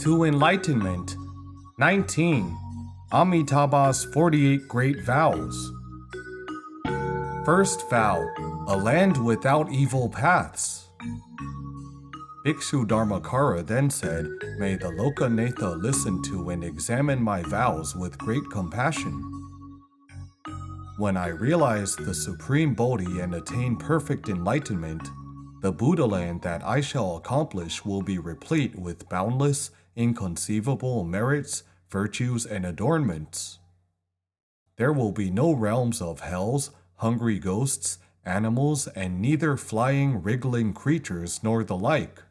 to enlightenment. 19. Amitabha's 48 Great Vows. First vow, a land without evil paths. Bhikshu Dharmakara then said, "May the Lokanatha listen to and examine my vows with great compassion. When I realize the supreme Bodhi and attain perfect enlightenment, the Buddha land that I shall accomplish will be replete with boundless, inconceivable merits, virtues, and adornments. There will be no realms of hells, hungry ghosts, animals, and neither flying, wriggling creatures nor the like.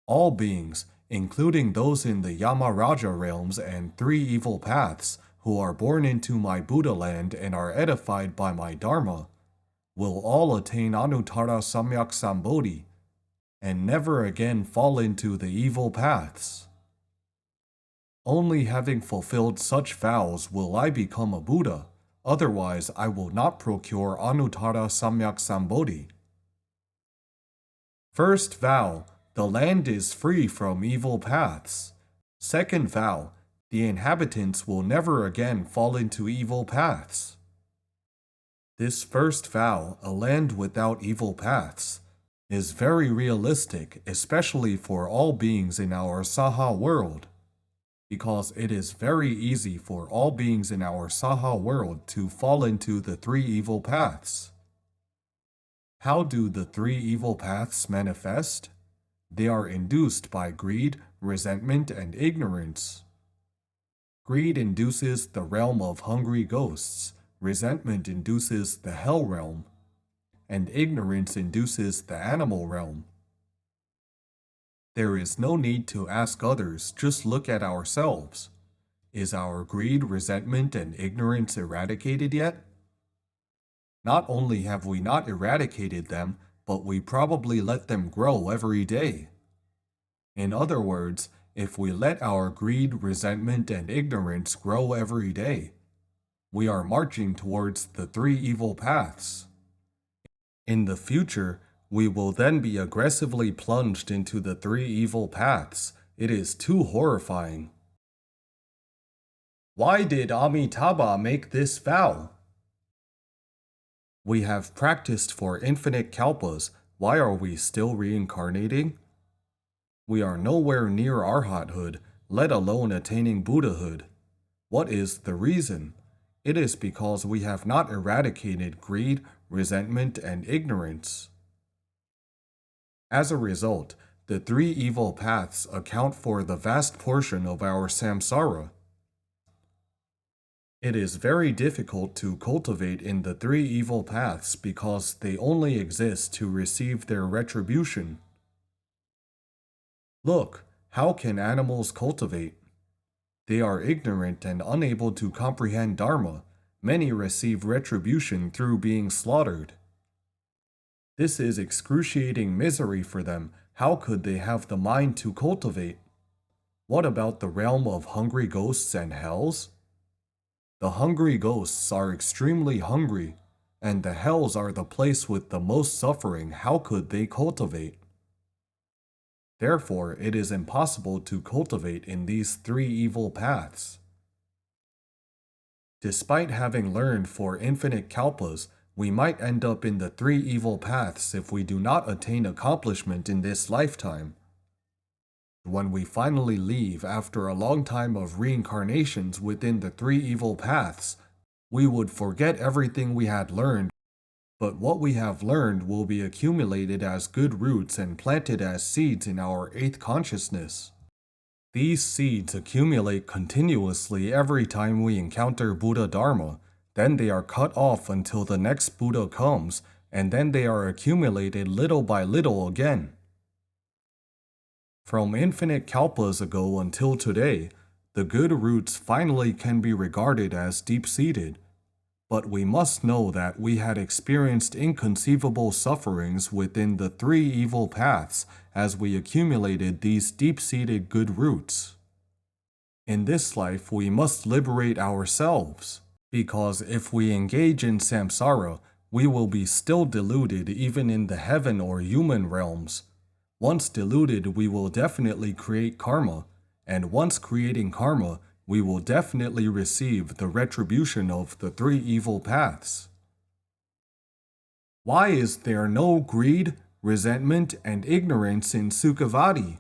All beings, including those in the Yamaraja realms and 3 evil paths, who are born into my Buddha land and are edified by my Dharma, will all attain Anuttara Samyak Sambodhi, and never again fall into the evil paths. Only having fulfilled such vows will I become a Buddha, otherwise I will not procure Anuttara Samyak Sambodhi." First vow, the land is free from evil paths. Second vow, the inhabitants will never again fall into evil paths. This first vow, a land without evil paths, is very realistic, especially for all beings in our Saha world, because it is very easy for all beings in our Saha world to fall into the 3 evil paths. How do the 3 evil paths manifest? They are induced by greed, resentment, and ignorance. Greed induces the realm of hungry ghosts, resentment induces the hell realm, and ignorance induces the animal realm. There is no need to ask others, just look at ourselves. Is our greed, resentment, and ignorance eradicated yet? Not only have we not eradicated them, but we probably let them grow every day. In other words, if we let our greed, resentment, and ignorance grow every day, we are marching towards the 3 evil paths. In the future, we will then be aggressively plunged into the 3 evil paths. It is too horrifying. Why did Amitabha make this vow? We have practiced for infinite kalpas. Why are we still reincarnating? We are nowhere near arhathood, let alone attaining Buddhahood. What is the reason? It is because we have not eradicated greed, resentment, and ignorance. As a result, the 3 evil paths account for the vast portion of our samsara. It is very difficult to cultivate in the 3 evil paths because they only exist to receive their retribution. Look, how can animals cultivate? They are ignorant and unable to comprehend Dharma. Many receive retribution through being slaughtered. This is excruciating misery for them. How could they have the mind to cultivate? What about the realm of hungry ghosts and hells? The hungry ghosts are extremely hungry, and the hells are the place with the most suffering. How could they cultivate? Therefore, it is impossible to cultivate in these 3 evil paths. Despite having learned for infinite kalpas, we might end up in the 3 evil paths if we do not attain accomplishment in this lifetime. When we finally leave after a long time of reincarnations within the 3 evil paths, we would forget everything we had learned, but what we have learned will be accumulated as good roots and planted as seeds in our 8th consciousness. These seeds accumulate continuously every time we encounter Buddha Dharma. Then they are cut off until the next Buddha comes, and then they are accumulated little by little again. From infinite kalpas ago until today, the good roots finally can be regarded as deep-seated. But we must know that we had experienced inconceivable sufferings within the 3 evil paths as we accumulated these deep-seated good roots. In this life, we must liberate ourselves, because if we engage in samsara, we will be still deluded even in the heaven or human realms. Once deluded, we will definitely create karma, and once creating karma, we will definitely receive the retribution of the three evil paths. Why is there no greed, resentment, and ignorance in Sukhāvatī?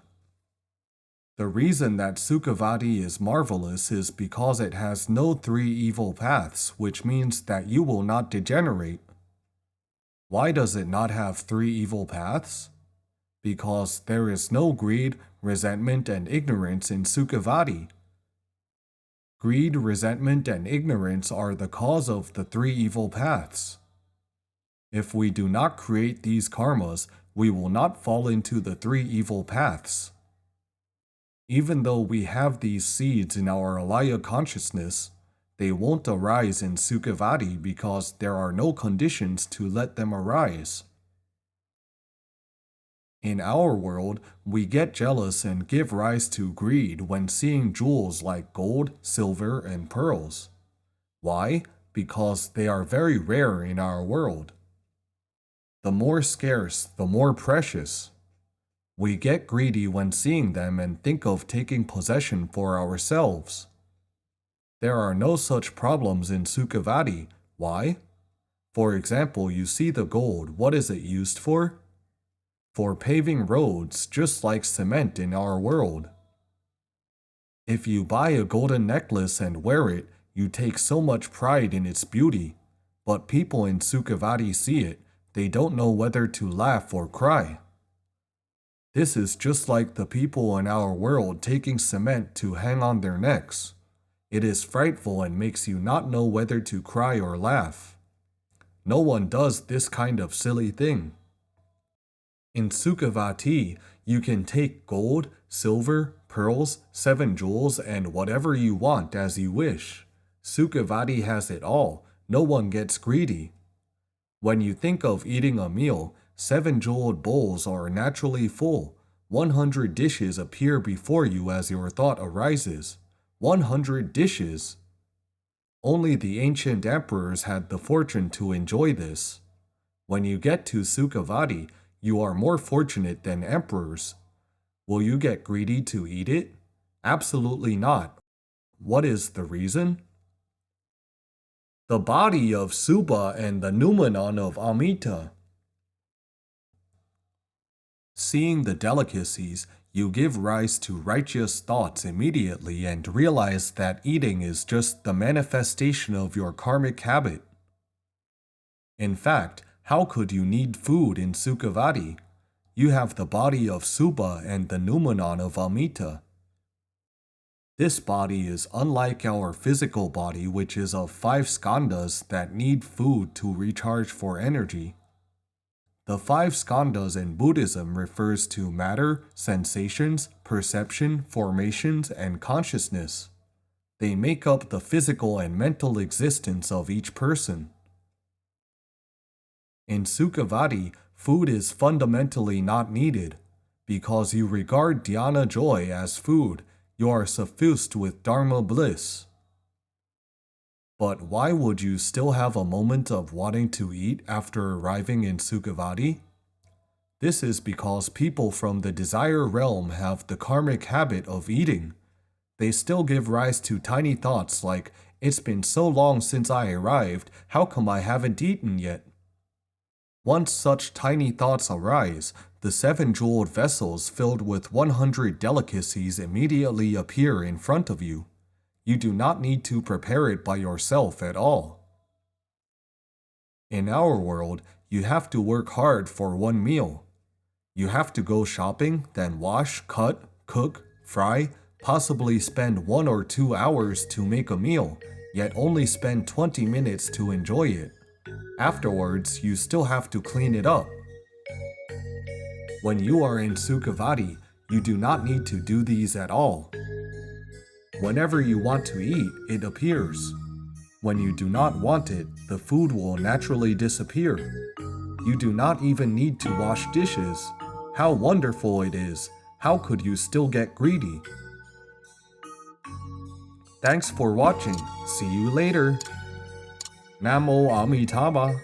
The reason that Sukhāvatī is marvelous is because it has no three evil paths, which means that you will not degenerate. Why does it not have three evil paths? Because there is no greed, resentment, and ignorance in Sukhāvatī. Greed, resentment, and ignorance are the cause of the three evil paths. If we do not create these karmas, we will not fall into the three evil paths. Even though we have these seeds in our alaya consciousness, they won't arise in Sukhāvatī because there are no conditions to let them arise. In our world, we get jealous and give rise to greed when seeing jewels like gold, silver, and pearls. Why? Because they are very rare in our world. The more scarce, the more precious. We get greedy when seeing them and think of taking possession for ourselves. There are no such problems in Sukhāvatī. Why? For example, you see the gold, what is it used for? For paving roads, just like cement in our world. If you buy a golden necklace and wear it, you take so much pride in its beauty. But people in Sukhāvatī see it, they don't know whether to laugh or cry. This is just like the people in our world taking cement to hang on their necks. It is frightful and makes you not know whether to cry or laugh. No one does this kind of silly thing. In Sukhāvatī, you can take gold, silver, pearls, 7 jewels, and whatever you want as you wish. Sukhāvatī has it all. No one gets greedy. When you think of eating a meal, 7 jeweled bowls are naturally full. 100 dishes appear before you as your thought arises. 100 dishes. Only the ancient emperors had the fortune to enjoy this. When you get to Sukhāvatī, you are more fortunate than emperors. Will you get greedy to eat it? Absolutely not. What is the reason? The body of Subha and the noumenon of Amitabha. Seeing the delicacies, you give rise to righteous thoughts immediately and realize that eating is just the manifestation of your karmic habit. In fact, how could you need food in Sukhāvatī? You have the body of Subha and the noumenon of Amitabha. This body is unlike our physical body, which is of 5 skandhas that need food to recharge for energy. The 5 skandhas in Buddhism refers to matter, sensations, perception, formations, and consciousness. They make up the physical and mental existence of each person. In Sukhāvatī, food is fundamentally not needed. Because you regard dhyana joy as food, you are suffused with Dharma bliss. But why would you still have a moment of wanting to eat after arriving in Sukhāvatī? This is because people from the desire realm have the karmic habit of eating. They still give rise to tiny thoughts like, it's been so long since I arrived, how come I haven't eaten yet? Once such tiny thoughts arise, the 7 jeweled vessels filled with 100 delicacies immediately appear in front of you. You do not need to prepare it by yourself at all. In our world, you have to work hard for one meal. You have to go shopping, then wash, cut, cook, fry, possibly spend 1 or 2 hours to make a meal, yet only spend 20 minutes to enjoy it. Afterwards, you still have to clean it up. When you are in Sukhāvatī, you do not need to do these at all. Whenever you want to eat, it appears. When you do not want it, the food will naturally disappear. You do not even need to wash dishes. How wonderful it is! How could you still get greedy? Thanks for watching. See you later. Namo Amitabha.